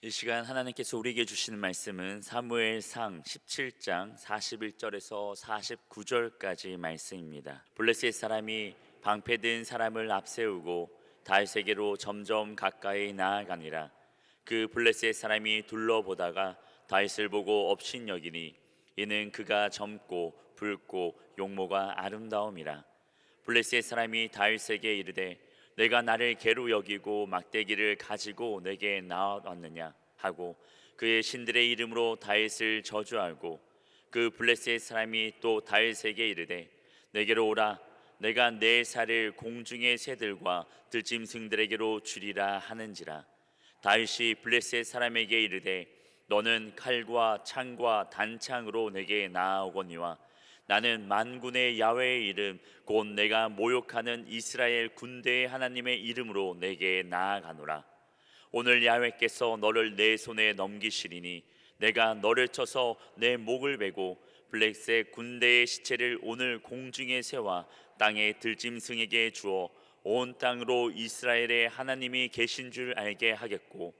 이 시간 하나님께서 우리에게 주시는 말씀은 사무엘상 17장 41절에서 49절까지 말씀입니다. 블레셋 사람이 방패든 사람을 앞세우고 다윗에게로 점점 가까이 나아가니라. 그 블레셋 사람이 둘러보다가 다윗을 보고 업신여기니 이는 그가 젊고 붉고 용모가 아름다움이라. 블레셋 사람이 다윗에게 이르되 내가 나를 개로 여기고 막대기를 가지고 내게 나왔느냐 하고 그의 신들의 이름으로 다윗을 저주하고, 그 블레셋 사람이 또 다윗에게 이르되 내게로 오라, 내가 내 살을 공중의 새들과 들짐승들에게로 주리라 하는지라. 다윗이 블레셋 사람에게 이르되 너는 칼과 창과 단창으로 내게 나아오거니와 나는 만군의 야훼의 이름 곧 내가 모욕하는 이스라엘 군대의 하나님의 이름으로 내게 나아가노라. 오늘 야훼께서 너를 내 손에 넘기시리니 내가 너를 쳐서 내 목을 베고 블레셋 군대의 시체를 오늘 공중의 새와 땅의 들짐승에게 주어 온 땅으로 이스라엘의 하나님이 계신 줄 알게 하겠고,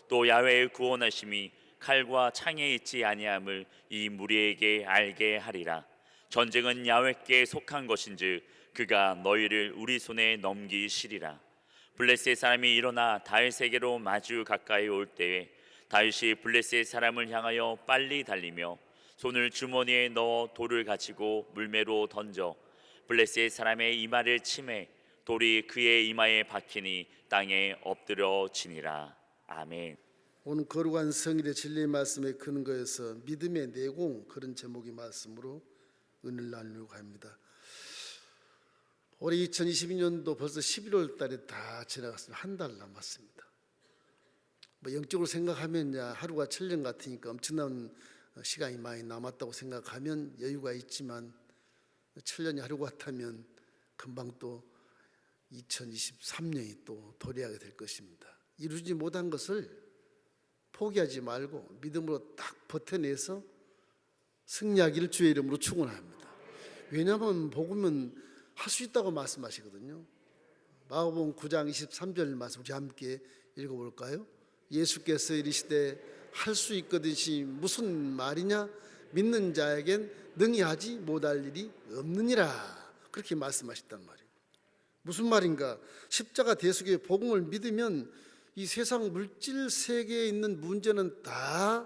또 야훼의 구원하심이 칼과 창에 있지 아니함을 이 무리에게 알게 하리라. 전쟁은 야훼께 속한 것인즉 그가 너희를 우리 손에 넘기시리라. 블레셋 사람이 일어나 다윗에게로 마주 가까이 올 때에 다윗이 블레셋 사람을 향하여 빨리 달리며 손을 주머니에 넣어 돌을 가지고 물매로 던져 블레셋 사람의 이마를 치매 돌이 그의 이마에 박히니 땅에 엎드려지니라. 아멘. 오늘 거룩한 성일의 진리의 말씀에 근거해서 믿음의 내공, 그런 제목의 말씀으로 은혜를 나누려고 합니다. 올해 2022년도 벌써 11월 달에 다 지나갔습니다. 한 달 남았습니다. 영적으로 생각하면 하루가 7년 같으니까 엄청난 시간이 많이 남았다고 생각하면 여유가 있지만, 7년이 하루 같다면 금방 또 2023년이 또 도래하게 될 것입니다. 이루지 못한 것을 포기하지 말고 믿음으로 딱 버텨내서 승리하기를 주의 이름으로 축원합니다. 왜냐하면 복음은 할 수 있다고 말씀하시거든요. 마가복음 9장 23절 말씀 우리 함께 읽어볼까요? 예수께서 이르시되 할 수 있거든이 무슨 말이냐? 믿는 자에겐 능히 하지 못할 일이 없느니라. 그렇게 말씀하셨단 말이에요. 무슨 말인가? 십자가 대속의 복음을 믿으면 이 세상 물질 세계에 있는 문제는 다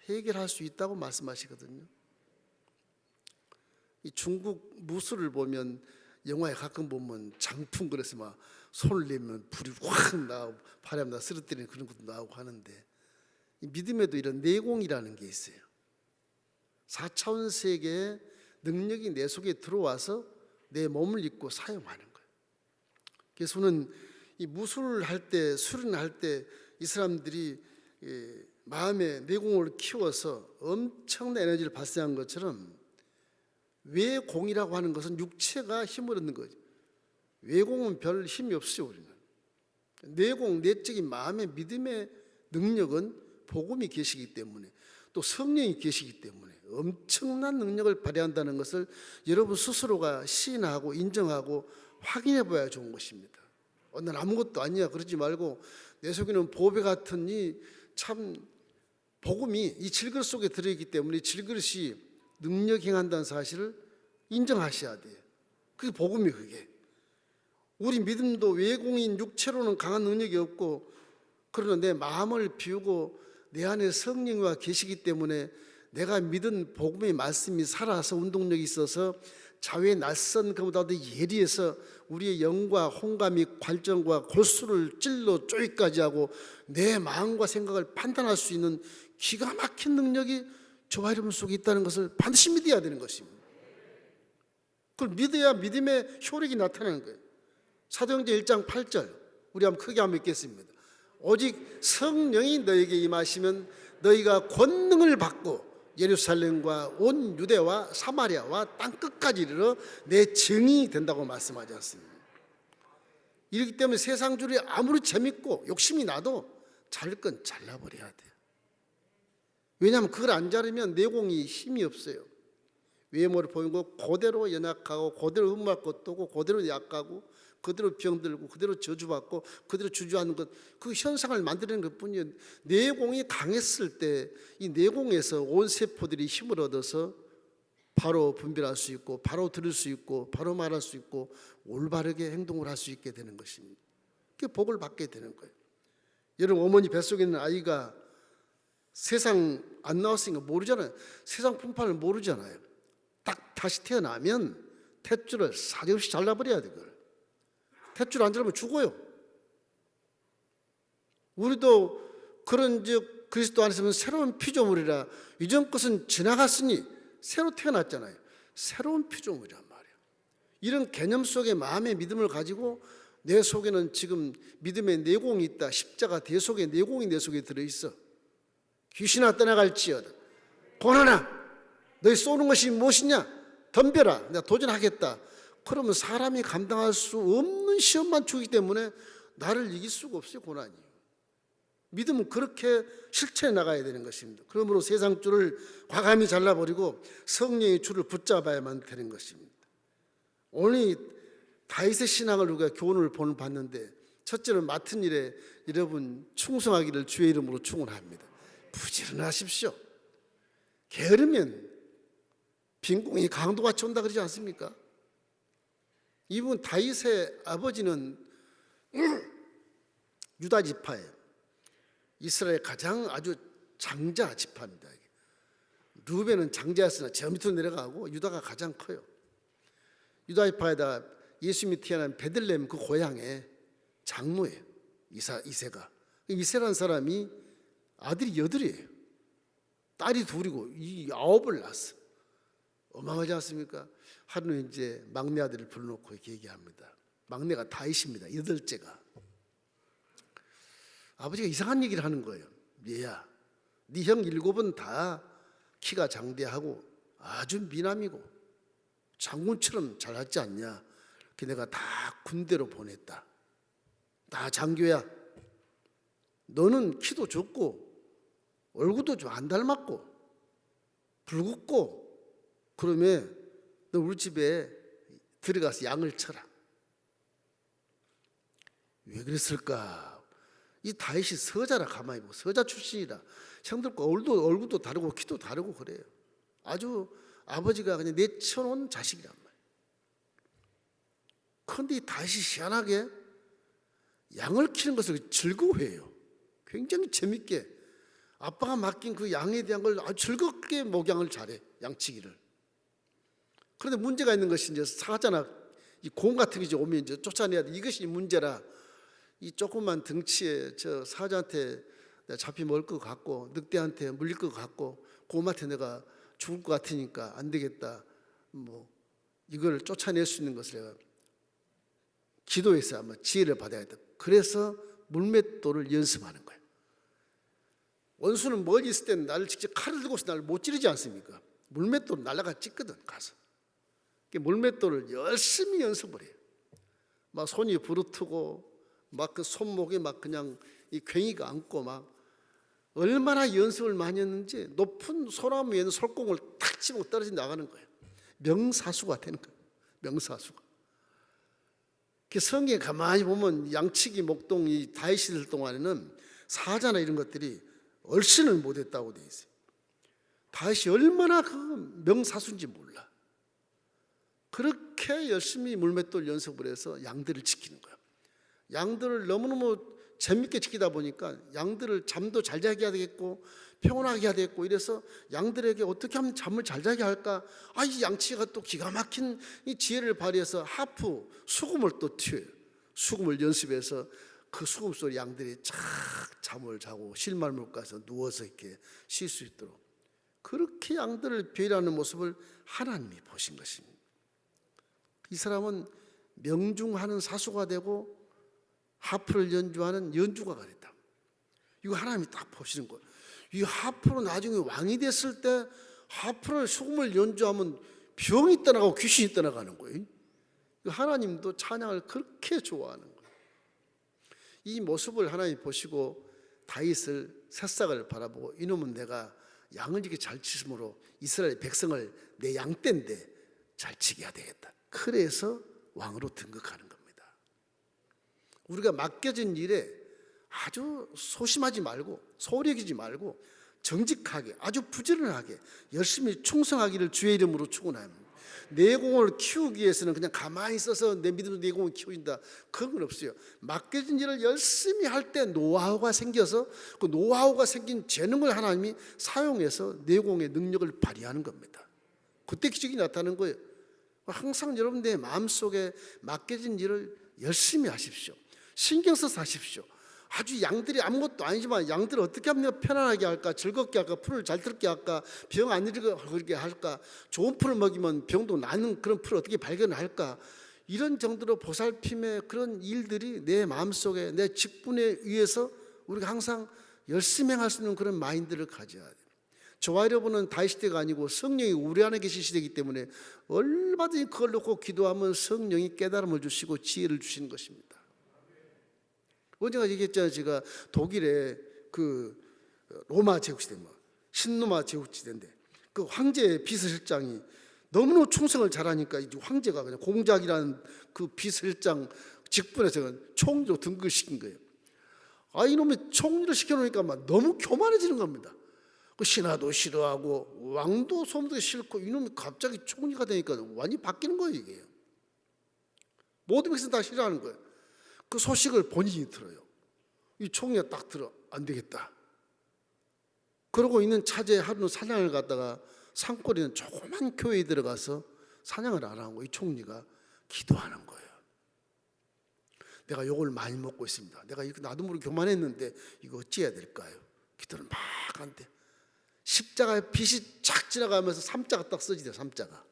해결할 수 있다고 말씀하시거든요. 이 중국 무술을 보면, 영화에 가끔 보면 장풍 그래서 막 손을 내면 불이 확 나오고 바람 나 쓰러뜨리는 그런 것도 나오고 하는데, 이 믿음에도 이런 내공이라는 게 있어요. 4차원 세계의 능력이 내 속에 들어와서 내 몸을 입고 사용하는 거예요. 그래서 저는 이 무술을 할 때, 수련할 때 이 사람들이 마음의 내공을 키워서 엄청난 에너지를 발생한 것처럼, 외공이라고 하는 것은 육체가 힘을 얻는 거죠. 외공은 별 힘이 없어요. 우리는 내공, 내적인 마음의 믿음의 능력은 복음이 계시기 때문에, 또 성령이 계시기 때문에 엄청난 능력을 발휘한다는 것을 여러분 스스로가 시인하고 인정하고 확인해 봐야 좋은 것입니다. 난 아무것도 아니야 그러지 말고, 내 속에는 보배 같은 이 참 복음이 이 질그릇 속에 들어있기 때문에 질그릇이 능력 행한다는 사실을 인정하셔야 돼요. 그게 복음이. 그게 우리 믿음도 외공인 육체로는 강한 능력이 없고, 그러나 내 마음을 비우고 내 안에 성령과 계시기 때문에 내가 믿은 복음의 말씀이 살아서 운동력이 있어서 자외 낯선 것보다도 예리해서 우리의 영과 혼감이 관정과 골수를 찔러 쪼이까지 하고 내 마음과 생각을 판단할 수 있는 기가 막힌 능력이 저와 여러분 속에 있다는 것을 반드시 믿어야 되는 것입니다. 그걸 믿어야 믿음의 효력이 나타나는 거예요. 사도행전 1장 8절 우리 한번 크게 한번 읽겠습니다. 오직 성령이 너에게 임하시면 너희가 권능을 받고 예루살렘과 온 유대와 사마리아와 땅끝까지 이르러 내 증인이 된다고 말씀하지 않습니다. 이렇기 때문에 세상 줄이 아무리 재밌고 욕심이 나도 자를 건 잘라버려야 돼요. 왜냐하면 그걸 안 자르면 내공이 힘이 없어요. 외모를 보이고 그대로 연약하고 그대로 흠할 것도 없고 그대로 약하고 그대로 병들고 그대로 저주받고 그대로 주저하는 것, 그 현상을 만드는 것뿐이에요. 내공이 강했을 때 이 내공에서 온 세포들이 힘을 얻어서 바로 분별할 수 있고 바로 들을 수 있고 바로 말할 수 있고 올바르게 행동을 할 수 있게 되는 것입니다. 그게 복을 받게 되는 거예요. 여러분, 어머니 뱃속에 있는 아이가 세상 안 나왔으니까 모르잖아요. 세상 풍파를 모르잖아요. 딱 다시 태어나면 탯줄을 사정없이 잘라버려야 돼. 그걸 탯줄 안 잘라면 죽어요. 우리도 그런즉 그리스도 안에서는 새로운 피조물이라 이전 것은 지나갔으니 새로 태어났잖아요. 새로운 피조물이란 말이에요. 이런 개념 속에 마음의 믿음을 가지고 내 속에는 지금 믿음의 내공이 있다. 십자가 대속의 내공이 내 속에 들어있어. 귀신아 떠나갈지어다. 고난아 너희 쏘는 것이 무엇이냐? 덤벼라. 내가 도전하겠다. 그러면 사람이 감당할 수 없는 시험만 주기 때문에 나를 이길 수가 없어요. 고난이. 믿음은 그렇게 실천해 나가야 되는 것입니다. 그러므로 세상 줄을 과감히 잘라버리고 성령의 줄을 붙잡아야만 되는 것입니다. 오늘 다윗의 신앙을 우리가 교훈을 봤는데, 첫째로 맡은 일에 여러분 충성하기를 주의 이름으로 축원합니다. 부지런하십시오. 게으르면 빈궁이 강도같이 온다 그러지 않습니까? 이분 다윗의 아버지는 유다 지파예요. 이스라엘 가장 아주 장자 지파입니다. 루벤은 장자였으나 저 밑으로 내려가고 유다가 가장 커요. 유다 지파에다 예수님이 태어난 베들레헴 그 고향의 장모예요. 이세가. 이세라는 사람이 아들이 8이에요. 딸이 2이고 이 9을 낳았어. 어마어마하지 않습니까? 하루는 이제 막내 아들을 불러놓고 이렇게 얘기합니다. 막내가 다윗입니다. 8째가. 아버지가 이상한 얘기를 하는 거예요. 얘야, 네 형 7은 다 키가 장대하고 아주 미남이고 장군처럼 자랐지 않냐? 그 내가 다 군대로 보냈다. 다 장교야. 너는 키도 적고 얼굴도 좀 안 닮았고 붉고, 그러면 너 우리 집에 들어가서 양을 쳐라. 왜 그랬을까? 이 다윗이 서자라. 가만히 보고 서자 출신이라 형들과 얼굴도 다르고 키도 다르고 그래요. 아주 아버지가 그냥 내쳐놓은 자식이란 말이에요. 그런데 이 다윗이 희한하게 양을 키우는 것을 즐거워해요. 굉장히 재밌게 아빠가 맡긴 그 양에 대한 걸 아주 즐겁게 목양을 잘해, 양치기를. 그런데 문제가 있는 것이 이제 사자나 이 곰 같은 게 이제 오면 이제 쫓아내야 돼. 이것이 문제라. 이 조그만 덩치에 저 사자한테 내가 잡히 먹을 것 같고 늑대한테 물릴 것 같고 곰한테 내가 죽을 것 같으니까 안 되겠다. 뭐 이걸 쫓아낼 수 있는 것을 내가 기도해서 아마 지혜를 받아야겠다. 그래서 물맷돌을 연습하는 거예요. 원수는 멀리 있을 때는 나를 직접 칼을 들고서 나를 못 찌르지 않습니까? 물맷돌 날라가 찢거든 가서. 물맷돌을 열심히 연습을 해요. 막 손이 부르트고 막 그 손목에 막 그냥 이 괭이가 앉고 막 얼마나 연습을 많이 했는지 높은 소나무 위에는 솔공을 탁 치고 떨어져 나가는 거예요. 명사수가 되는 거예요. 명사수가. 성경에 가만히 보면 양치기 목동 이 다윗시대 동안에는 사자나 이런 것들이 얼씬을 못했다고 되어 있어요. 다윗이 얼마나 그 명사수인지 몰라. 그렇게 열심히 물맷돌 연습을 해서 양들을 지키는 거예요. 양들을 너무너무 재밌게 지키다 보니까 양들을 잠도 잘 자게 해야 되겠고 평온하게 해야 되겠고, 이래서 양들에게 어떻게 하면 잠을 잘 자게 할까? 이 양치가 또 기가 막힌 이 지혜를 발휘해서 하프, 수금을 또 튀어요. 수금을 연습해서 그 수금 소리 양들이 착 잠을 자고 실말못 가서 누워서 이렇게 쉴 수 있도록 그렇게 양들을 배려하는 모습을 하나님이 보신 것입니다. 이 사람은 명중하는 사수가 되고 하프를 연주하는 연주가가 됐다. 이거 하나님이 딱 보시는 거예요. 이 하프로 나중에 왕이 됐을 때 하프를 수금을 연주하면 병이 떠나가고 귀신이 떠나가는 거예요. 하나님도 찬양을 그렇게 좋아하는 거예요. 이 모습을 하나님이 보시고 다윗을 새싹을 바라보고 이놈은 내가 양을 이렇게 잘 치심으로 이스라엘 백성을 내 양떼인데 잘 치게 해야 되겠다. 그래서 왕으로 등극하는 겁니다. 우리가 맡겨진 일에 아주 소심하지 말고 소홀히 여기지 말고 정직하게 아주 부지런하게 열심히 충성하기를 주의 이름으로 축원합니다. 내공을 키우기 위해서는 그냥 가만히 있어서 내 믿음으로 내공을 키운다, 그런 건 없어요. 맡겨진 일을 열심히 할 때 노하우가 생겨서 그 노하우가 생긴 재능을 하나님이 사용해서 내공의 능력을 발휘하는 겁니다. 그때 기적이 나타나는 거예요. 항상 여러분들의 마음속에 맡겨진 일을 열심히 하십시오. 신경 써서 하십시오. 아주 양들이 아무것도 아니지만 양들을 어떻게 하면 편안하게 할까, 즐겁게 할까, 풀을 잘 들게 할까, 병 안 일어나게 할까, 좋은 풀을 먹이면 병도 나는 그런 풀을 어떻게 발견할까, 이런 정도로 보살핌의 그런 일들이 내 마음속에 내 직분에 의해서 우리가 항상 열심히 행할 수 있는 그런 마인드를 가져야 돼요. 저와 여러분은 다윗 시대가 아니고 성령이 우리 안에 계신 시대이기 때문에 얼마든지 그걸 놓고 기도하면 성령이 깨달음을 주시고 지혜를 주시는 것입니다. 언제가 얘기했잖아요. 제가 독일의 그 로마 제국시대, 신로마 제국시대인데 그 황제 비서실장이 너무너무 충성을 잘하니까 이제 황제가 그냥 공작이라는 그 비서실장 직분에서 총리로 등극을 시킨 거예요. 아, 이놈이 총리를 시켜놓으니까 막 너무 교만해지는 겁니다. 그 신하도 싫어하고 왕도 소문도 싫고 이놈이 갑자기 총리가 되니까 완전히 바뀌는 거예요. 이게 모든 백성 다 싫어하는 거예요. 그 소식을 본인이 들어요. 이 총리가 딱 들어, 안 되겠다. 그러고 있는 차제 하루는 사냥을 갔다가 산골에 있는 조그만 교회에 들어가서 사냥을 안 하고 이 총리가 기도하는 거예요. 내가 욕을 많이 먹고 있습니다. 내가 이렇게 나도 모르게 교만했는데 이거 어찌해야 될까요? 기도를 막 한대. 십자가의 빛이 쫙 지나가면서 삼자가 딱 써지대요. 삼자가.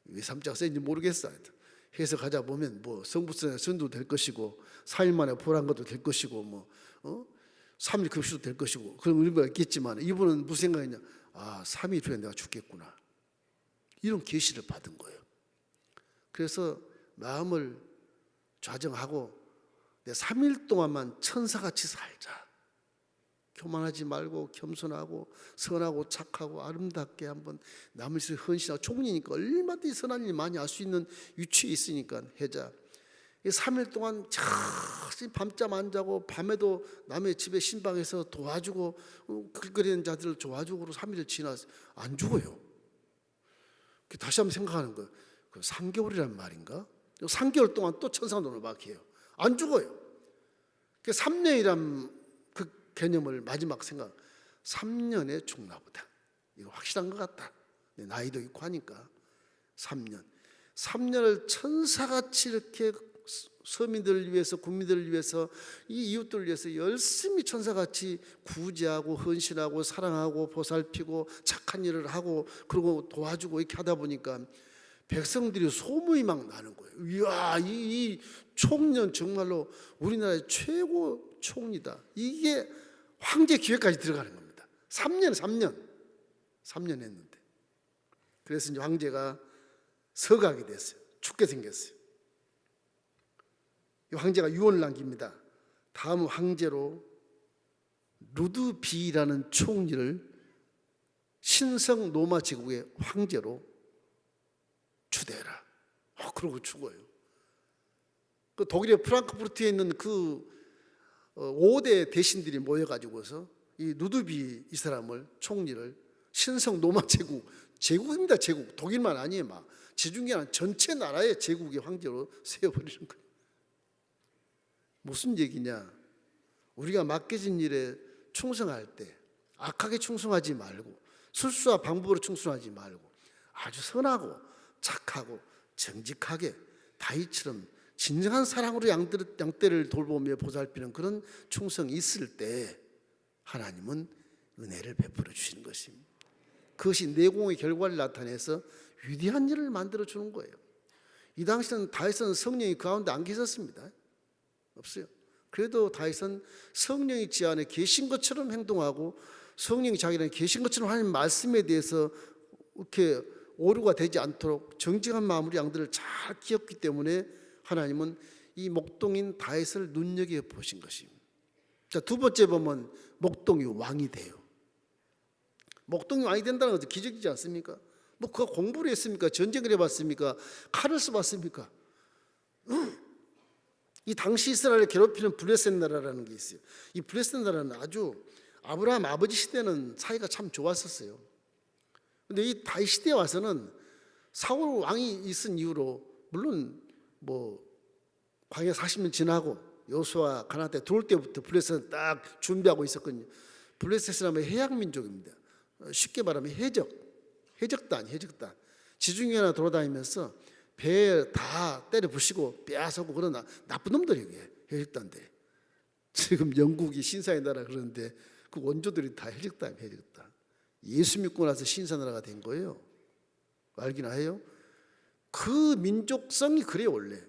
왜 삼자가 써있는지 모르겠어요. 해석하자 보면 뭐 성부성의 선도 될 것이고 4일 만에 보란 것도 될 것이고 뭐 3일 급식도 될 것이고 그런 의미가 있겠지만 이분은 무슨 생각이냐, 아 3일 후에 내가 죽겠구나, 이런 계시를 받은 거예요. 그래서 마음을 좌정하고 내 3일 동안만 천사같이 살자. 교만하지 말고 겸손하고 선하고 착하고 아름답게 한번 남을 위해서 헌신하고, 총리니까 얼마든지 선한 일 많이 할 수 있는 위치에 있으니까 해자. 3일 동안 밤잠 안 자고 밤에도 남의 집에 신방에서 도와주고 길거리는 자들을 도와주고 3일을 지나서 안 죽어요. 다시 한번 생각하는 거예요. 3개월이란 말인가? 3개월 동안 또 천사노를 막 해요. 안 죽어요. 3년이란 개념을 마지막 생각, 3년에 죽나 보다. 이거 확실한 것 같다. 내 나이도 있고 하니까 3년을 천사같이 이렇게 서민들을 위해서, 국민들을 위해서, 이 이웃들을 위해서 열심히 천사같이 구제하고 헌신하고 사랑하고 보살피고 착한 일을 하고 그리고 도와주고 이렇게 하다 보니까 백성들이 소문이 막 나는 거예요. 이야, 이 총리는 정말로 우리나라의 최고 총리다. 이게 황제 기회까지 들어가는 겁니다. 3년 했는데. 그래서 이제 황제가 서가게 됐어요. 죽게 생겼어요. 이 황제가 유언을 남깁니다. 다음 황제로 루드비라는 총리를 신성 로마 제국의 황제로 추대해라. 그러고 죽어요. 그 독일의 프랑크푸르트에 있는 그 5대 대신들이 모여가지고서 이 루드비 이 사람을 총리를 신성 로마 제국입니다. 제국. 독일만 아니에요. 막 지중해 전체 나라의 제국의 황제로 세워버리는 거예요. 무슨 얘기냐? 우리가 맡겨진 일에 충성할 때 악하게 충성하지 말고 술수와 방법으로 충성하지 말고 아주 선하고 착하고 정직하게 다윗처럼 진정한 사랑으로 양떼를 돌보며 보살피는 그런 충성이 있을 때 하나님은 은혜를 베풀어 주시는 것입니다. 그것이 내공의 결과를 나타내서 위대한 일을 만들어 주는 거예요. 이 당시는 다윗은 성령이 그 가운데 안 계셨습니다. 없어요. 그래도 다윗은 성령이 지 안에 계신 것처럼 행동하고 성령이 자기 안에 계신 것처럼 하나님 말씀에 대해서 이렇게 오류가 되지 않도록 정직한 마음으로 양들을 잘 키웠기 때문에 하나님은 이 목동인 다윗을 눈여겨 보신 것입니다. 자, 두 번째 보면 목동이 왕이 돼요. 목동이 왕이 된다는 것은 기적이지 않습니까? 뭐 그가 공부를 했습니까? 전쟁을 해봤습니까? 칼을 써봤습니까? 이 당시 이스라엘을 괴롭히는 블레셋 나라라는 게 있어요. 이 블레셋 나라는 아주 아브라함 아버지 시대는 사이가 참 좋았었어요. 근데 이 다윗 시대에 와서는 사울 왕이 있은 이후로, 물론 뭐 광야 40년 지나고 여호수아 가나안 때 들어올 때부터 블레셋은 딱 준비하고 있었거든요. 블레셋은 하면 해양 민족입니다. 쉽게 말하면 해적단. 지중해 하나 돌아다니면서 배에 다 때려 부시고 빼앗아고 그런 나쁜 놈들이에요. 해적단들. 지금 영국이 신사의 나라 그러는데 그 원조들이 다 해적단이에요. 예수 믿고 나서 신사나라가 된 거예요. 알기나 해요? 그 민족성이 그래요 원래.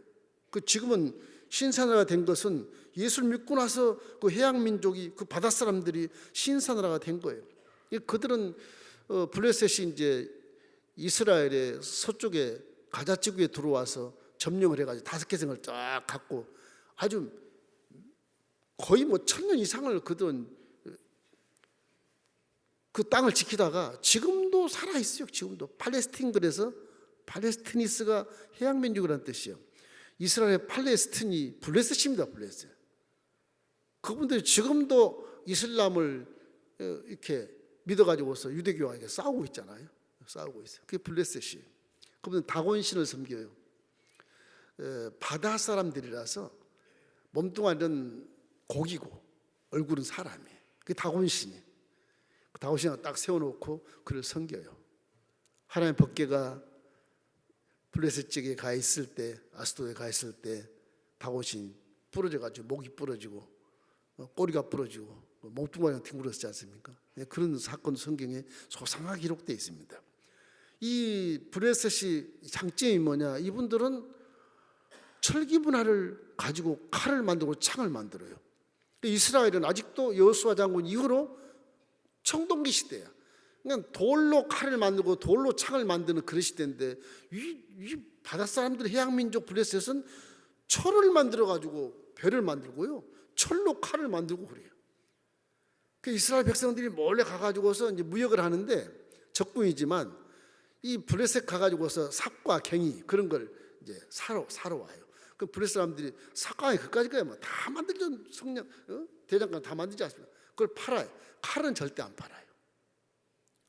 그 지금은 신사나라가 된 것은 예수를 믿고 나서 그 해양 민족이, 그 바다 사람들이 신사나라가 된 거예요. 그들은 블레셋이 이제 이스라엘의 서쪽에 가자 지구에 들어와서 점령을 해가지고 5개 성을 쫙 갖고 아주 거의 뭐 1000년 이상을 그들은 그 땅을 지키다가 지금도 살아 있어요. 지금도 팔레스틴, 그래서 팔레스티니스가 해양 민족이라는 뜻이에요. 이스라엘의 팔레스틴이 블레셋입니다. 블레셋. 그분들이 지금도 이슬람을 이렇게 믿어가지고서 유대교와 싸우고 있잖아요. 싸우고 있어요. 그게 블레셋이에요. 그분은 다곤신을 섬겨요. 바다 사람들이라서 몸뚱아리는 고기고 얼굴은 사람이에요. 그게 다곤신이에요. 다곤신을 딱 세워놓고 그를 섬겨요. 하나님의 법궤가 블레셋 지역에 가 있을 때, 아스도에 가 있을 때 다곤신 부러져가지고 목이 부러지고 꼬리가 부러지고 몸뚱아리가 뒹굴었지 않습니까? 그런 사건 성경에 소상하게 기록되어 있습니다. 이 블레셋이 장점이 뭐냐? 이분들은 철기 문화를 가지고 칼을 만들고 창을 만들어요. 이스라엘은 아직도 여호수아 장군 이후로 청동기 시대야. 그냥 돌로 칼을 만들고 돌로 창을 만드는 그런 시대인데, 이 바다 사람들, 해양 민족 블레셋은 철을 만들어 가지고 배를 만들고요, 철로 칼을 만들고 그래요. 그 이스라엘 백성들이 몰래 가가지고서 이제 무역을 하는데 적군이지만 이 블레셋 가가지고서 삭과 갱이 그런 걸 이제 사러 와요. 그 블레셋 사람들이 삭과에 그까지 가야 뭐 다 만들죠. 성냥, 대장간 다 만들지 않습니까? 그걸 팔아요. 칼은 절대 안 팔아요.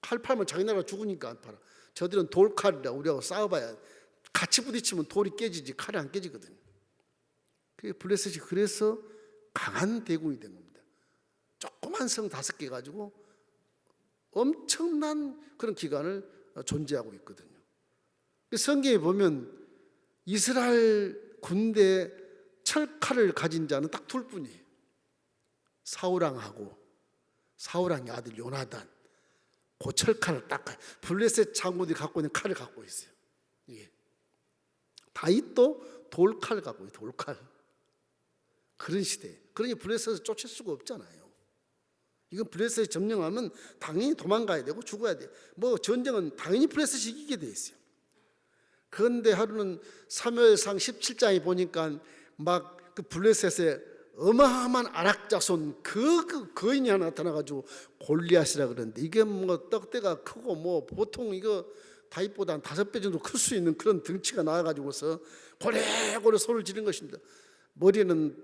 칼 팔면 자기 나라 죽으니까 안 팔아. 저들은 돌칼이라 우리하고 싸워봐야 같이 부딪히면 돌이 깨지지 칼이 안 깨지거든요. 그게 블레셋이 그래서 강한 대군이 된 겁니다. 조그만 성 5개 가지고 엄청난 그런 기간을 존재하고 있거든요. 성경에 보면 이스라엘 군대 철칼을 가진 자는 딱 둘 뿐이에요. 사울왕하고 사울왕의 아들 요나단. 그 철칼을 딱 블레셋 장군들이 갖고 있는 칼을 갖고 있어요. 이게 다윗도 돌칼을 갖고 있어요. 돌칼. 그런 시대. 그러니 블레셋을 쫓을 수가 없잖아요. 이건 블레셋이 점령하면 당연히 도망가야 되고 죽어야 돼요. 뭐 전쟁은 당연히 블레셋이 이기게 돼 있어요. 그런데 하루는 사무엘상 17장에 보니까 막 그 블레셋에 어마어마한 아낙자손 그 거인이 하나 나타나가지고 골리앗이라 그러는데, 이게 뭐 떡대가 크고 뭐 보통 이거 다윗보다 한 5배 정도 클 수 있는 그런 덩치가 나와가지고서 고래고래 소리를 지른 것입니다. 머리는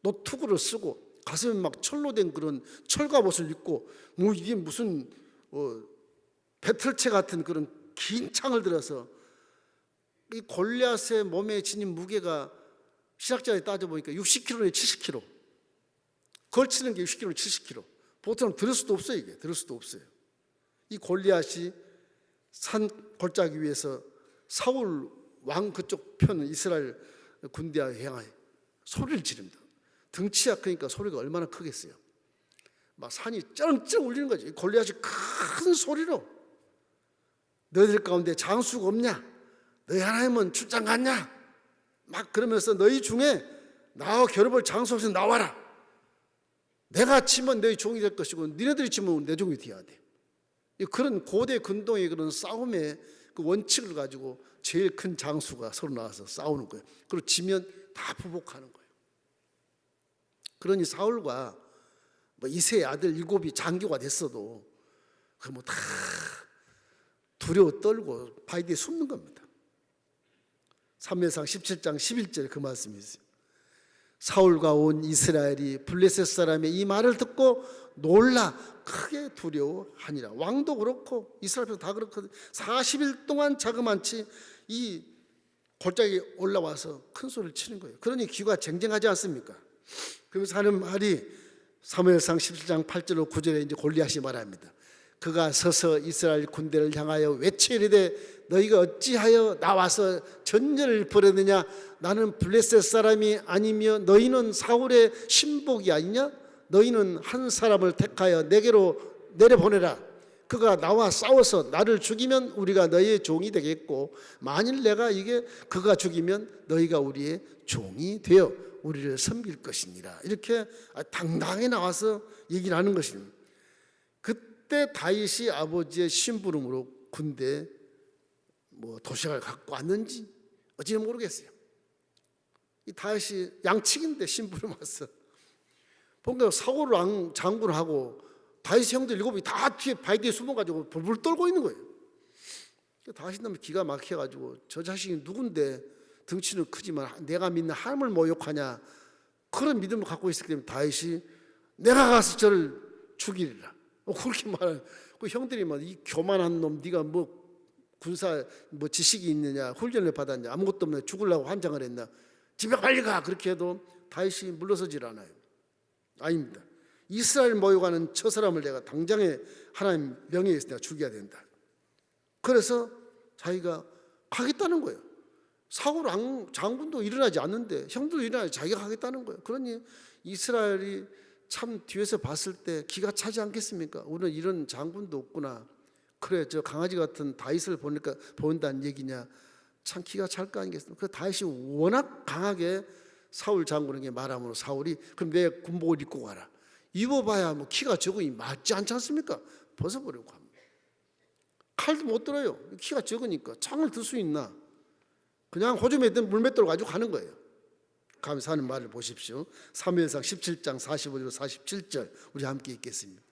노투구를 쓰고 가슴에 막 철로 된 그런 철갑옷을 입고 뭐 이게 무슨 배틀체 같은 그런 긴 창을 들어서, 이 골리앗의 몸에 지닌 무게가 신학자에 따져보니까 60kg에 70kg. 걸치는 게 60kg, 70kg. 보통 들을 수도 없어요. 이게 들을 수도 없어요. 이 골리앗이 산 골짜기 위에서 사울 왕 그쪽 편 이스라엘 군대에 향하여 소리를 지릅니다. 덩치가 크니까 소리가 얼마나 크겠어요. 막 산이 쩌렁쩌렁 울리는 거지. 골리앗이 큰 소리로 너희들 가운데 장수가 없냐? 너희 하나님은 출장 갔냐? 막 그러면서 너희 중에 나와 겨뤄볼 장수 없이 나와라. 내가 치면 너희 종이 될 것이고 니네들이 치면 내 종이 되어야 돼. 그런 고대 근동의 그런 싸움의 그 원칙을 가지고 제일 큰 장수가 서로 나와서 싸우는 거예요. 그리고 지면 다 부복하는 거예요. 그러니 사울과 뭐 이새의 아들 7이 장교가 됐어도 그 뭐 다 두려워 떨고 바위 뒤에 숨는 겁니다. 사무엘상 17장 11절에 그 말씀이 있어요. 사울과 온 이스라엘이 블레셋 사람의 이 말을 듣고 놀라 크게 두려워하니라. 왕도 그렇고 이스라엘 백성 다 그렇거든. 40일 동안 자그만치 이 골짜기에 올라와서 큰 소리를 치는 거예요. 그러니 귀가 쟁쟁하지 않습니까? 그러면서 하는 말이 사무엘상 17장 8절로 9절에 이제 골리앗이 말합니다. 그가 서서 이스라엘 군대를 향하여 외치리되 너희가 어찌하여 나와서 전쟁을 벌였느냐? 나는 블레셋 사람이 아니며 너희는 사울의 신복이 아니냐? 너희는 한 사람을 택하여 내게로 내려보내라. 그가 나와 싸워서 나를 죽이면 우리가 너희의 종이 되겠고, 만일 내가 그가 죽이면 너희가 우리의 종이 되어 우리를 섬길 것이니라. 이렇게 당당히 나와서 얘기를 하는 것입니다. 그때 다윗이 아버지의 심부름으로 군대 도시락을 갖고 왔는지 어찌는 모르겠어요. 이 다윗이 양측인데 심부름 왔어. 보니까 사울 왕 장군하고 다윗 형들 7이 다 뒤에 바위 뒤에 숨어가지고 불불 떨고 있는 거예요. 다윗이 너무 기가 막혀가지고 저 자식이 누군데 덩치는 크지만 내가 믿는 하나님을 모욕하냐, 그런 믿음을 갖고 있었기 때문에 다윗이 내가 가서 저를 죽이리라 그렇게 말해요. 그 형들이 이 교만한 놈, 네가 군사 지식이 있느냐, 훈련을 받았냐, 아무것도 없네, 죽으려고 환장을 했나, 집에 빨리 가. 그렇게 해도 다윗이 물러서질 않아요. 아닙니다. 이스라엘 모욕하는 저 사람을 내가 당장에 하나님 명예에 있어 내가 죽여야 된다. 그래서 자기가 가겠다는 거예요. 사울 장군도 일어나지 않는데 형도 일어나지, 자기가 가겠다는 거예요. 그러니 이스라엘이 참 뒤에서 봤을 때 기가 차지 않겠습니까? 우리는 이런 장군도 없구나. 그래, 저 강아지 같은 다윗을 보니까 본다는 얘기냐. 참 기가 찰 거 아니겠습니까? 그 다윗이 워낙 강하게 사울 장군에게 말함으로 사울이 그럼 내 군복을 입고 가라. 입어봐야 키가 적으니 맞지 않지 않습니까? 벗어버리고 합니다. 칼도 못 들어요. 키가 적으니까 창을 들 수 있나? 그냥 호주에 있던 물맷돌 가지고 가는 거예요. 가면서 하는 말을 보십시오. 사무엘상 17장 45절 47절 우리 함께 읽겠습니다.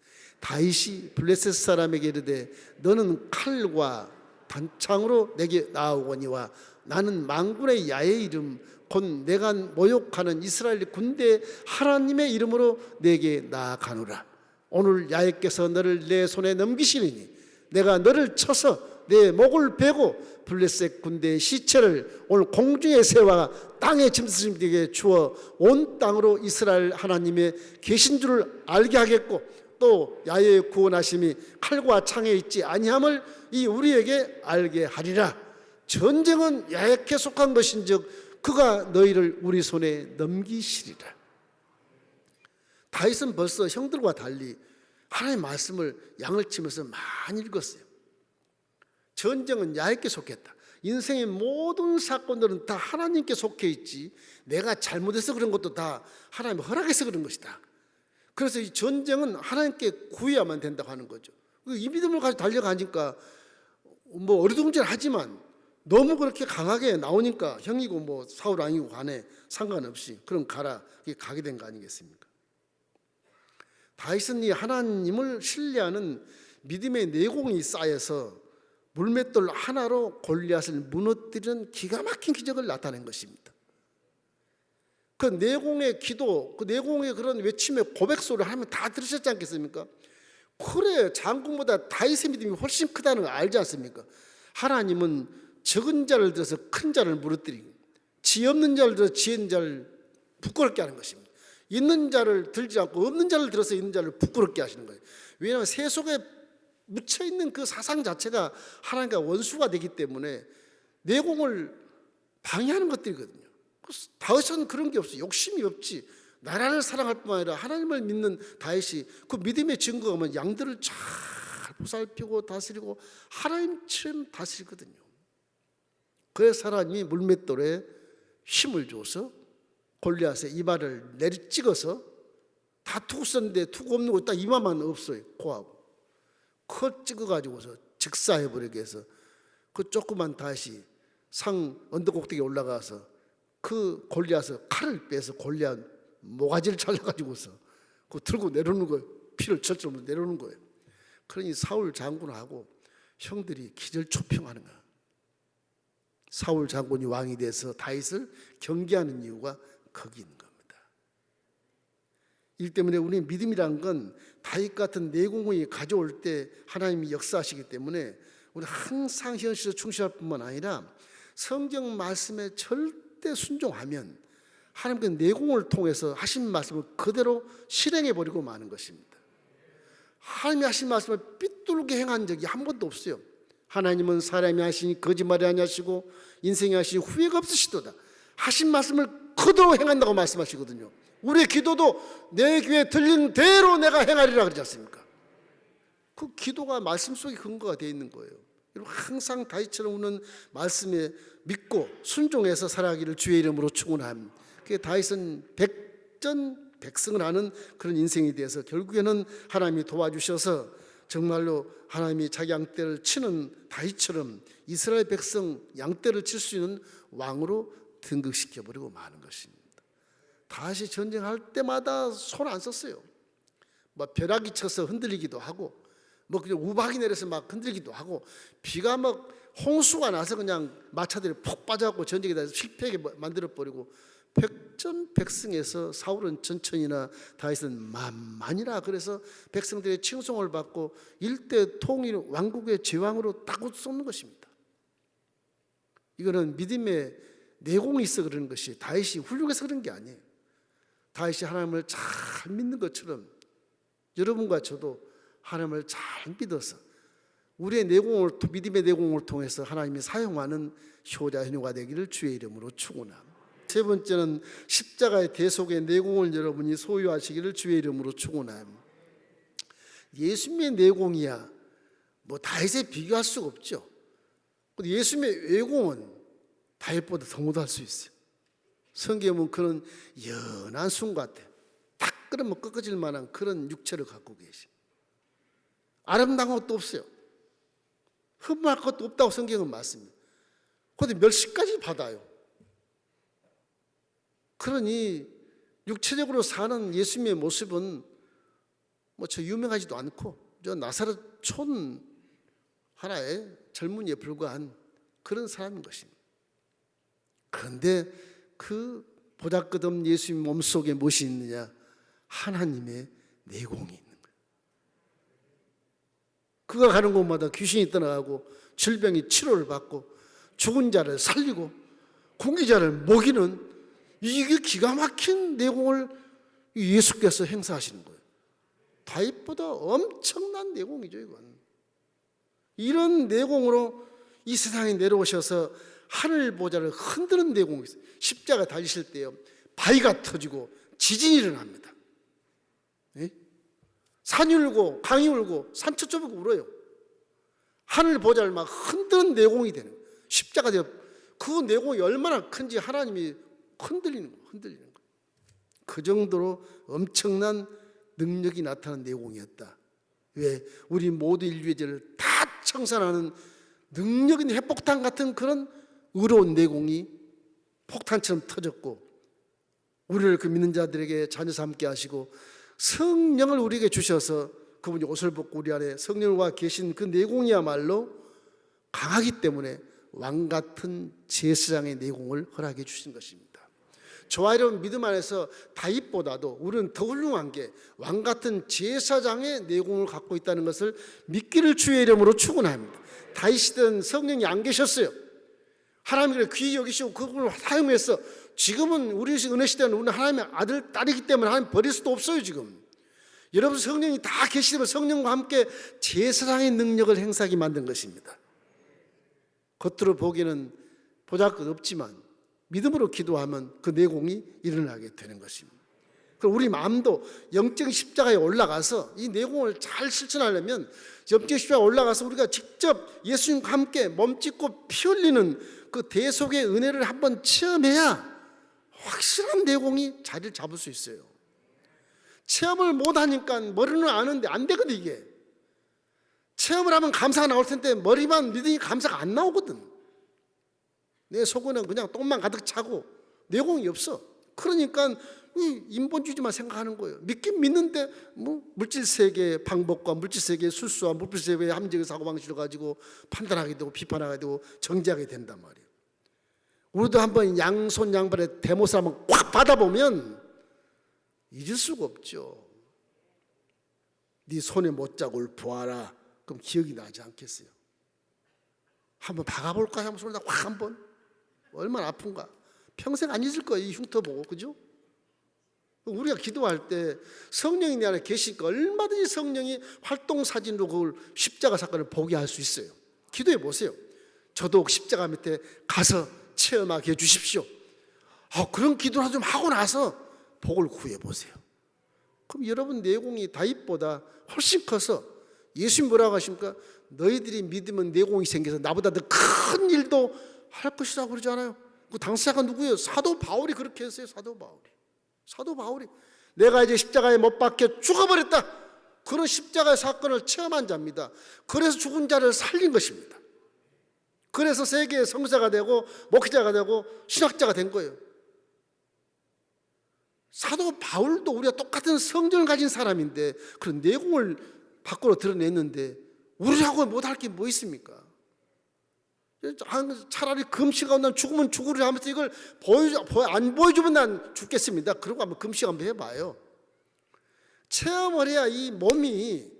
다윗이 블레셋 사람에게 이르되 너는 칼과 단창으로 내게 나아오거니와 나는 만군의 야의 이름 곧 내가 모욕하는 이스라엘 군대 하나님의 이름으로 내게 나아가노라. 오늘 야훼께서 너를 내 손에 넘기시리니 내가 너를 쳐서 내 목을 베고 블레셋 군대의 시체를 오늘 공중의 새와 땅의 짐승들에게 주어 온 땅으로 이스라엘 하나님의 계신 줄을 알게 하겠고, 또 야훼의 구원하심이 칼과 창에 있지 아니함을 이 우리에게 알게 하리라. 전쟁은 야훼께 속한 것인즉 그가 너희를 우리 손에 넘기시리라. 다윗은 벌써 형들과 달리 하나님의 말씀을 양을 치면서 많이 읽었어요. 전쟁은 야훼께 속했다. 인생의 모든 사건들은 다 하나님께 속해 있지 내가 잘못해서 그런 것도 다 하나님 허락해서 그런 것이다. 그래서 이 전쟁은 하나님께 구해야만 된다고 하는 거죠. 이 믿음을 가지고 달려가니까 어리둥절하지만 너무 그렇게 강하게 나오니까 형이고 사울 왕이고 간에 상관없이 그럼 가라, 가게 된 거 아니겠습니까? 다윗은 이 하나님을 신뢰하는 믿음의 내공이 쌓여서 물맷돌 하나로 골리앗을 무너뜨리는 기가 막힌 기적을 나타낸 것입니다. 그 내공의 기도, 그 내공의 그런 외침의 고백소리를 하면 다 들으셨지 않겠습니까? 그래, 장군보다 다윗의 믿음이 훨씬 크다는 거 알지 않습니까? 하나님은 적은 자를 들어서 큰 자를 무너뜨리고 지혜 없는 자를 들어서 지혜 있는 자를 부끄럽게 하는 것입니다. 있는 자를 들지 않고 없는 자를 들어서 있는 자를 부끄럽게 하시는 거예요. 왜냐하면 세속에 묻혀있는 그 사상 자체가 하나님과 원수가 되기 때문에 내공을 방해하는 것들이거든요. 다윗은 그런 게 없어요. 욕심이 없지. 나라를 사랑할 뿐만 아니라 하나님을 믿는 다윗이 그 믿음의 증거가 뭐냐면 양들을 잘 보살피고 다스리고 하나님처럼 다스리거든요. 그래서 하나님이 물맷돌에 힘을 줘서 골리앗의 이마를 내리찍어서 다 투구 썼는데 투구 없는 거 딱 이마만 없어요. 코하고 그걸 찍어가지고서 직사해버리게 해서 그 조그만 다윗이 상 언덕꼭대기에 올라가서 그 골리앗의 칼을 빼서 골리앗 모가지를 잘라가지고서 그거 들고 내려오는 거예요. 피를 절절로 내려오는 거예요. 그러니 사울 장군하고 형들이 기절초평하는 거야. 사울 장군이 왕이 돼서 다윗을 경계하는 이유가 거기 있는 겁니다. 이 때문에 우리 믿음이란 건 다윗 같은 내공이 가져올 때 하나님이 역사하시기 때문에 우리 항상 현실에 충실할 뿐만 아니라 성경 말씀에 절대 순종하면 하나님께 내공을 통해서 하신 말씀을 그대로 실행해 버리고 마는 것입니다. 하나님이 하신 말씀을 삐뚤게 행한 적이 한 번도 없어요. 하나님은 사람이 하시니 거짓말이 아니하시고 인생이 하시니 후회가 없으시도다. 하신 말씀을 그대로 행한다고 말씀하시거든요. 우리의 기도도 내 귀에 들린 대로 내가 행하리라 그러지 않습니까? 그 기도가 말씀 속에 근거가 되어 있는 거예요. 여러분 항상 다윗처럼 우는 말씀에 믿고 순종해서 살아가기를 주의 이름으로 축원합니다. 그게 다윗은 백전백승을 하는 그런 인생에 대해서 결국에는 하나님이 도와주셔서 정말로 하나님이 자기 양떼를 치는 다윗처럼 이스라엘 백성 양떼를 칠 수 있는 왕으로 등극시켜버리고 마는 것입니다. 다시 전쟁할 때마다 손 안 썼어요. 뭐 벼락이 쳐서 흔들리기도 하고 뭐 그냥 우박이 내려서 막 흔들리기도 하고 비가 막 홍수가 나서 그냥 마차들이 푹 빠져갖고 전쟁에다 실패하게 만들어버리고 백전백승에서 사울은 천천히나 다윗은 만만이라 그래서 백성들의 칭송을 받고 일대 통일 왕국의 제왕으로 딱 쏟는 것입니다. 이거는 믿음의 내공이 있어 그러는 것이 다윗이 훌륭해서 그런 게 아니에요. 다윗이 하나님을 잘 믿는 것처럼 여러분과 저도 하나님을 잘 믿어서 우리의 내공을 믿음의 내공을 통해서 하나님이 사용하는 효자 효녀가 되기를 주의 이름으로 축원합니다. 세 번째는 십자가의 대속의 내공을 여러분이 소유하시기를 주의 이름으로 축원합니다. 예수님의 내공이야 뭐 다윗에 비교할 수가 없죠. 예수님의 외공은 다윗보다 더 못할 수 있어요. 성경에 보면 그런 연한 순 같아. 딱 그러면 꺾어질 만한 그런 육체를 갖고 계시. 아름다운 것도 없어요. 흠할 것도 없다고 성경은 맞습니다. 그런데 멸시까지 받아요. 그러니 육체적으로 사는 예수님의 모습은 뭐 저 유명하지도 않고 저 나사렛 촌 하나의 젊은이에 불과한 그런 사람인 것입니다. 그런데 그 보잘것없는 예수님 몸속에 무엇이 있느냐? 하나님의 내공이 있는 거예요. 그가 가는 곳마다 귀신이 떠나가고 질병이 치료를 받고 죽은 자를 살리고 공기자를 먹이는 이게 기가 막힌 내공을 예수께서 행사하시는 거예요. 다윗보다 엄청난 내공이죠. 이건 이런 내공으로 이 세상에 내려오셔서 하늘 보좌를 흔드는 내공이 있어요. 십자가 달리실 때요 바위가 터지고 지진이 일어납니다. 네? 산이 울고 강이 울고 산초초가 울어요. 하늘 보좌를 막 흔드는 내공이 되는 거예요. 십자가 되어 그 내공이 얼마나 큰지 하나님이 흔들리는 거예요. 그 정도로 엄청난 능력이 나타난 내공이었다. 왜? 우리 모두 인류의 죄를 다 청산하는 능력 있는 핵폭탄 같은 그런 의로운 내공이 폭탄처럼 터졌고 우리를 그 믿는 자들에게 자녀 삼게 하시고 성령을 우리에게 주셔서 그분이 옷을 벗고 우리 안에 성령과 계신 그 내공이야말로 강하기 때문에 왕같은 제사장의 내공을 허락해 주신 것입니다. 저와 여러분 믿음 안에서 다윗보다도 우리는 더 훌륭한 게 왕같은 제사장의 내공을 갖고 있다는 것을 믿기를 주의 이름으로 축원합니다. 다윗이든 성령이 안 계셨어요. 하나님이 귀히 여기시고 그분을 사용해서 지금은 우리 은혜 시대는 우리는 하나님의 아들, 딸이기 때문에 하나님 버릴 수도 없어요. 지금 여러분 성령이 다 계시면 성령과 함께 제사장의 능력을 행사하게 만든 것입니다. 겉으로 보기에는 보잘것없지만 믿음으로 기도하면 그 내공이 일어나게 되는 것입니다. 그럼 우리 마음도 영적 십자가에 올라가서 이 내공을 잘 실천하려면 영적 십자가에 올라가서 우리가 직접 예수님과 함께 몸짓고 피 흘리는 그 대속의 은혜를 한번 체험해야 확실한 내공이 자리를 잡을 수 있어요. 체험을 못하니까 머리는 아는데 안 되거든. 이게 체험을 하면 감사가 나올 텐데 머리만 믿으니 감사가 안 나오거든. 내 속에는 그냥 똥만 가득 차고 내공이 없어. 그러니까 인본주의만 생각하는 거예요. 믿긴 믿는데 뭐 물질 세계의 방법과 물질 세계의 술수와 물질 세계의 함정의 사고방식을 가지고 판단하게 되고 비판하게 되고 정죄하게 된단 말이에요. 우리도 한번 양손 양발에 대못을 한번 꽉 받아보면 잊을 수가 없죠. 네 손에 못자국을 보아라. 그럼 기억이 나지 않겠어요? 한번 박아볼까? 한번 손에다 확 한번. 얼마나 아픈가. 평생 안 잊을 거예요. 이 흉터 보고. 그죠? 우리가 기도할 때 성령이 내 안에 계시니까 얼마든지 성령이 활동사진으로 그걸 십자가 사건을 보게 할 수 있어요. 기도해 보세요. 저도 십자가 밑에 가서 체험하게 해주십시오. 그런 기도를 좀 하고 나서 복을 구해 보세요. 그럼 여러분 내공이 다윗보다 훨씬 커서 예수님 뭐라고 하십니까? 너희들이 믿으면 내공이 생겨서 나보다 더 큰 일도 할 것이라고 그러잖아요. 그 당사자가 누구예요? 사도 바울이 그렇게 했어요. 사도 바울이 내가 이제 십자가에 못 박혀 죽어버렸다. 그런 십자가의 사건을 체험한 자입니다. 그래서 죽은 자를 살린 것입니다. 그래서 세계의 성사가 되고 목회자가 되고 신학자가 된 거예요. 사도 바울도 우리가 똑같은 성전을 가진 사람인데 그런 내공을 밖으로 드러냈는데 우리하고 못할 게 뭐 있습니까? 차라리 금시가 난 죽으면 죽으려 하면서 이걸 안 보여주면 난 죽겠습니다. 그러고 한번 금식 한번 해봐요. 체험을 해야 이 몸이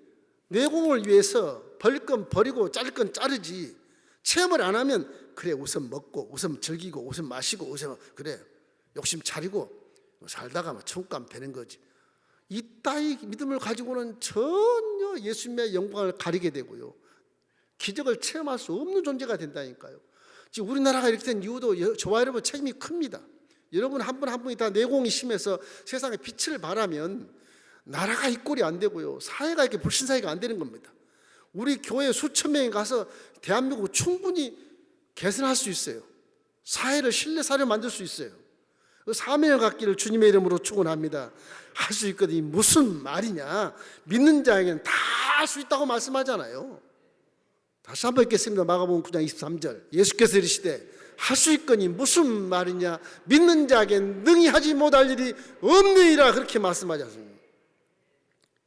내공을 위해서 버릴 건 버리고 자를 건 자르지. 체험을 안 하면 그래 우선 먹고 우선 즐기고 우선 마시고 우선 그래 욕심 차리고 살다가 천국 가면 되는 거지. 이따위 믿음을 가지고는 전혀 예수님의 영광을 가리게 되고요. 기적을 체험할 수 없는 존재가 된다니까요. 지금 우리나라가 이렇게 된 이유도 저와 여러분 책임이 큽니다. 여러분 한 분 한 분이 다 내공이 심해서 세상에 빛을 발하면 나라가 이 꼴이 안 되고요. 사회가 이렇게 불신사회가 안 되는 겁니다. 우리 교회 수천 명이 가서 대한민국을 충분히 개선할 수 있어요. 사회를 신뢰 사회를 만들 수 있어요. 그 사명을 갖기를 주님의 이름으로 축원합니다. 할 수 있거든요. 무슨 말이냐? 믿는 자에게는 다 할 수 있다고 말씀하잖아요. 다시 한번 읽겠습니다. 마가복음 9장 23절. 예수께서 이르시되 할 수 있거니 무슨 말이냐? 믿는 자에게는 능히 하지 못할 일이 없느니라 그렇게 말씀하지 않습니까?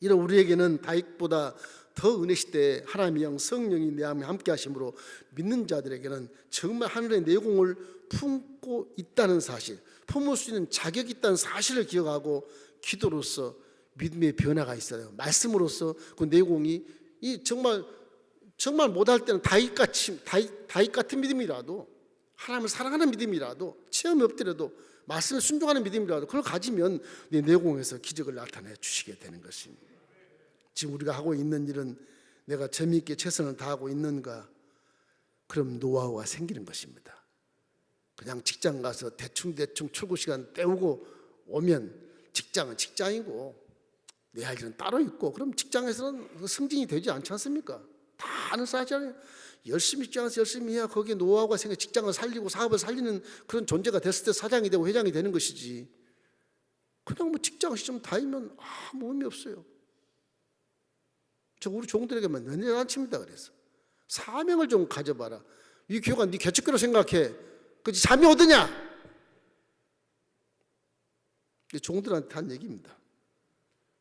이런 우리에게는 다윗보다 더 은혜시대 하나님의 영 성령이 내 안에 함께 하심으로 믿는 자들에게는 정말 하늘의 내공을 품고 있다는 사실, 품을 수 있는 자격이 있다는 사실을 기억하고 기도로서 믿음의 변화가 있어요. 말씀으로서 그 내공이 이 정말 못할 때는 다윗 같은 믿음이라도 하나님을 사랑하는 믿음이라도 체험이 없더라도 말씀에 순종하는 믿음이라도 그걸 가지면 내 내공에서 기적을 나타내 주시게 되는 것입니다. 지금 우리가 하고 있는 일은 내가 재미있게 최선을 다하고 있는가? 그럼 노하우가 생기는 것입니다. 그냥 직장 가서 대충 출근 시간 때우고 오면 직장은 직장이고 내 할 일은 따로 있고 그럼 직장에서는 승진이 되지 않지 않습니까? 다 아는 사실이잖아요. 열심히 직장에서 열심히 해야 거기에 노하우가 생겨 직장을 살리고 사업을 살리는 그런 존재가 됐을 때 사장이 되고 회장이 되는 것이지. 그냥 뭐 직장 시험 다니면 아무 의미 없어요. 저 우리 종들에게만 맨날 안칩니다. 그래서 사명을 좀 가져봐라. 이 교회가 네 개척교로 생각해. 그치 잠이 오더냐? 종들한테 한 얘기입니다.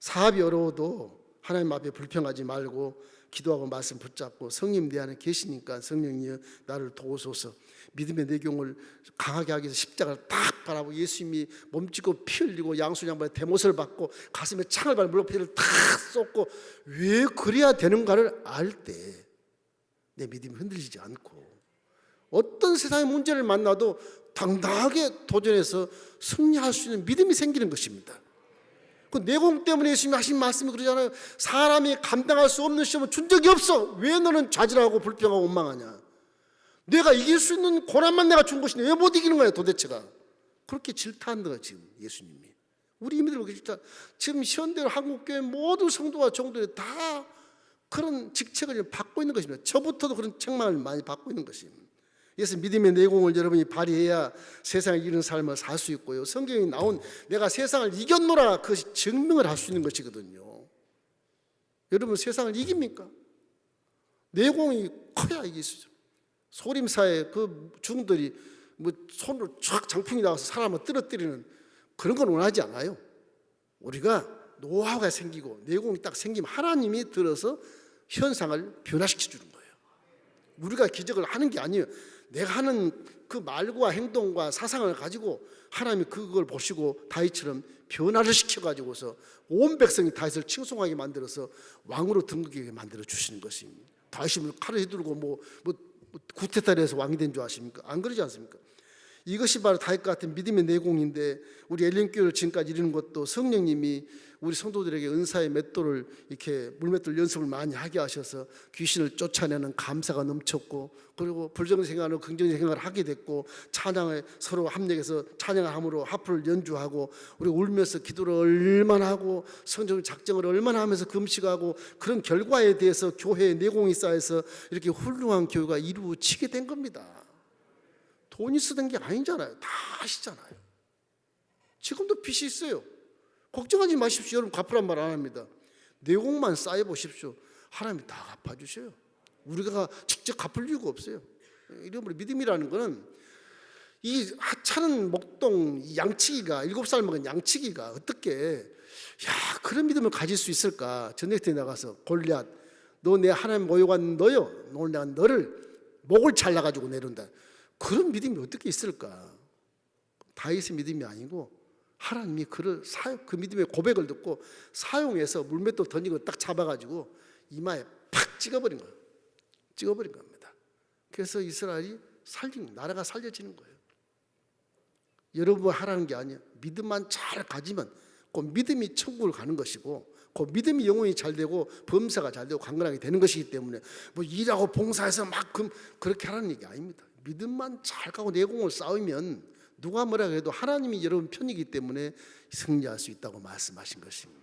사업이 어려워도 하나님 앞에 불평하지 말고 기도하고 말씀 붙잡고 성령 내 안에 계시니까 성령이여 나를 도우소서. 믿음의 내경을 강하게 하기 위해서 십자가를 딱 바라보고 예수님이 몸짓고 피 흘리고 양수 양반의 대못을 받고 가슴에 창을 밟고 물로피를 탁 쏟고 왜 그래야 되는가를 알 때 내 믿음이 흔들리지 않고 어떤 세상의 문제를 만나도 당당하게 도전해서 승리할 수 있는 믿음이 생기는 것입니다. 그 내공 때문에 예수님이 하신 말씀이 그러잖아요. 사람이 감당할 수 없는 시험을 준 적이 없어. 왜 너는 좌절하고 불평하고 원망하냐? 내가 이길 수 있는 고난만 내가 준 것인데 왜 못 이기는 거야 도대체가? 그렇게 질타한 거야 지금 예수님이. 우리 이민들 그렇게 질타. 지금 현대로 한국교회 모든 성도와 종들이 다 그런 직책을 받고 있는 것입니다. 저부터도 그런 책망을 많이 받고 있는 것입니다. 그래서 믿음의 내공을 여러분이 발휘해야 세상을 이기는 삶을 살 수 있고요. 성경에 나온 내가 세상을 이겼노라 그것이 증명을 할 수 있는 것이거든요. 여러분 세상을 이깁니까? 내공이 커야 이길 수 있어요. 소림사에 그 중들이 뭐 손으로 쫙 장풍이 나와서 사람을 떨어뜨리는 그런 건 원하지 않아요. 우리가 노하우가 생기고 내공이 딱 생기면 하나님이 들어서 현상을 변화시켜 주는 거예요. 우리가 기적을 하는 게 아니에요. 내가 하는 그 말과 행동과 사상을 가지고 하나님이 그걸 보시고 다윗처럼 변화를 시켜가지고서 온 백성이 다윗을 칭송하게 만들어서 왕으로 등극하게 만들어 주시는 것입니다. 다윗이 칼을 휘두르고 뭐 구테타를 해서 왕이 된 줄 아십니까? 안 그러지 않습니까? 이것이 바로 다윗과 같은 믿음의 내공인데, 우리 엘린교회를 지금까지 이루는 것도 성령님이 우리 성도들에게 은사의 맷돌을 이렇게 물맷돌 연습을 많이 하게 하셔서 귀신을 쫓아내는 감사가 넘쳤고, 그리고 불정의 생활을 긍정의 생활을 하게 됐고, 찬양에 서로 합력해서 찬양을 함으로 하프를 연주하고, 우리 울면서 기도를 얼마나 하고 성경 작정을 얼마나 하면서 금식하고, 그런 결과에 대해서 교회의 내공이 쌓여서 이렇게 훌륭한 교회가 이루어지게 된 겁니다. 돈이 쓰던 게 아니잖아요. 다 아시잖아요. 지금도 빚이 있어요. 걱정하지 마십시오. 여러분 갚으란 말 안 합니다. 내공만 쌓여 보십시오. 하나님이 다 갚아주셔요. 우리가 직접 갚을 이유가 없어요. 이러므로 믿음이라는 거는, 이 하찮은 목동 양치기가, 7살 먹은 양치기가 어떻게 그런 믿음을 가질 수 있을까? 전쟁터에 나가서 골리앗, 너 내 하나님 모욕한 너요, 오늘 내가 너를 목을 잘라가지고 내려온다. 그런 믿음이 어떻게 있을까? 다윗의 믿음이 아니고 하나님이 그 믿음의 고백을 듣고 사용해서 물맷돌 던지고 딱 잡아가지고 이마에 팍 찍어버린 거예요. 찍어버린 겁니다. 그래서 이스라엘이 나라가 살려지는 거예요. 여러분 하라는 게 아니에요. 믿음만 잘 가지면 그 믿음이 천국을 가는 것이고, 그 믿음이 영혼이 잘 되고 범사가 잘 되고 강건하게 되는 것이기 때문에 뭐 일하고 봉사해서 막 그렇게 하라는 얘기 아닙니다. 믿음만 잘 가고 내공을 쌓으면 누가 뭐라 해도 하나님이 여러분 편이기 때문에 승리할 수 있다고 말씀하신 것입니다.